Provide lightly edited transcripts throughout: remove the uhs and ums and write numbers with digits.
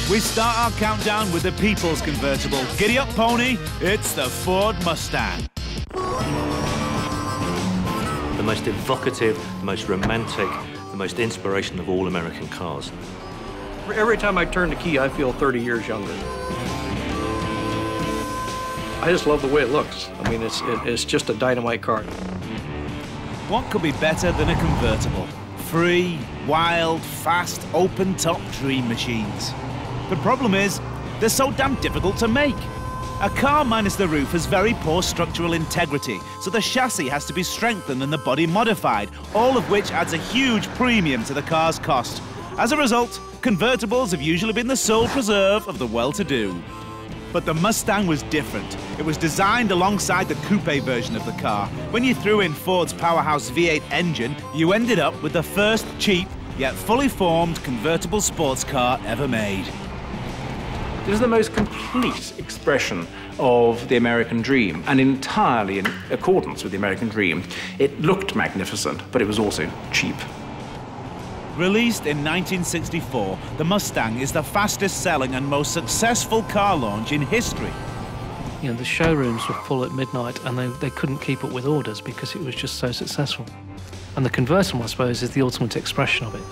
We start our countdown with the people's convertible. Giddy up, pony, it's the Ford Mustang. The most evocative, the most romantic, the most inspirational of all American cars. Every time I turn the key, I feel 30 years younger. I just love the way it looks. I mean, it's just a dynamite car. What could be better than a convertible? Free, wild, fast, open-top dream machines. The problem is, they're so damn difficult to make. A car minus the roof has very poor structural integrity, so the chassis has to be strengthened and the body modified, all of which adds a huge premium to the car's cost. As a result, convertibles have usually been the sole preserve of the well-to-do. But the Mustang was different. It was designed alongside the coupe version of the car. When you threw in Ford's powerhouse V8 engine, you ended up with the first cheap, yet fully formed convertible sports car ever made. It is the most complete expression of the American dream, and entirely in accordance with the American dream. It looked magnificent, but it was also cheap. Released in 1964, the Mustang is the fastest-selling and most successful car launch in history. You know, the showrooms were full at midnight, and they couldn't keep up with orders because it was just so successful. And the convertible, I suppose, is the ultimate expression of it.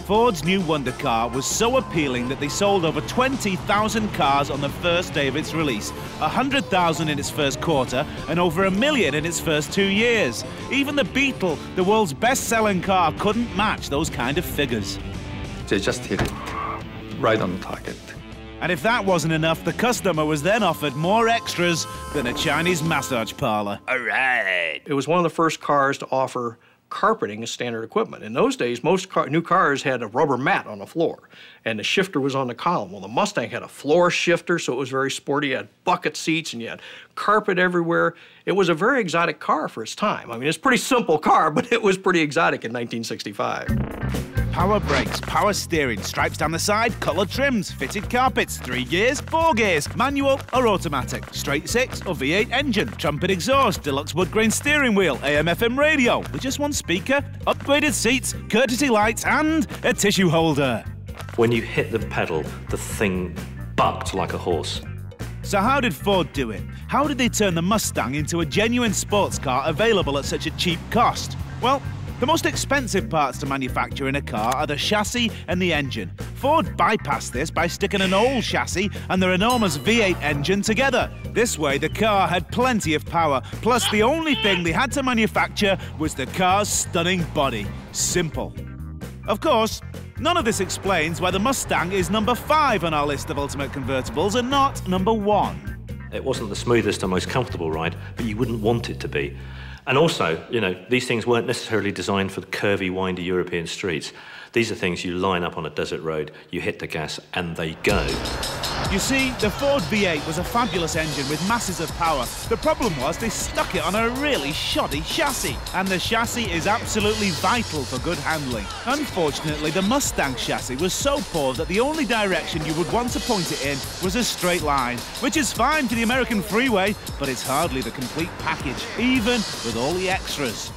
Ford's new wonder car was so appealing that they sold over 20,000 cars on the first day of its release, 100,000 in its first quarter, and over 1 million in its first 2 years. Even the Beetle, the world's best-selling car, couldn't match those kind of figures. They just hit it right on the target. And if that wasn't enough, the customer was then offered more extras than a Chinese massage parlor. All right. It was one of the first cars to offer carpeting as standard equipment. In those days, most new cars had a rubber mat on the floor, and the shifter was on the column. Well, the Mustang had a floor shifter, so it was very sporty. You had bucket seats, and you had carpet everywhere. It was a very exotic car for its time. I mean, it's a pretty simple car, but it was pretty exotic in 1965. Power brakes, power steering, stripes down the side, colour trims, fitted carpets, 3 gears, 4 gears, manual or automatic, straight 6 or V8 engine, trumpet exhaust, deluxe wood grain steering wheel, AM/FM radio, with just one speaker, upgraded seats, courtesy lights and a tissue holder. When you hit the pedal, the thing bucked like a horse. So how did Ford do it? How did they turn the Mustang into a genuine sports car available at such a cheap cost? Well, the most expensive parts to manufacture in a car are the chassis and the engine. Ford bypassed this by sticking an old chassis and their enormous V8 engine together. This way, the car had plenty of power, plus the only thing they had to manufacture was the car's stunning body. Simple. Of course, none of this explains why the Mustang is number 5 on our list of ultimate convertibles and not number 1. It wasn't the smoothest or most comfortable ride, but you wouldn't want it to be. And also, you know, these things weren't necessarily designed for the curvy, windy European streets. These are things you line up on a desert road, you hit the gas, and they go. You see, the Ford V8 was a fabulous engine with masses of power. The problem was they stuck it on a really shoddy chassis, and the chassis is absolutely vital for good handling. Unfortunately, the Mustang chassis was so poor that the only direction you would want to point it in was a straight line, which is fine for the American freeway, but it's hardly the complete package, even with all the extras.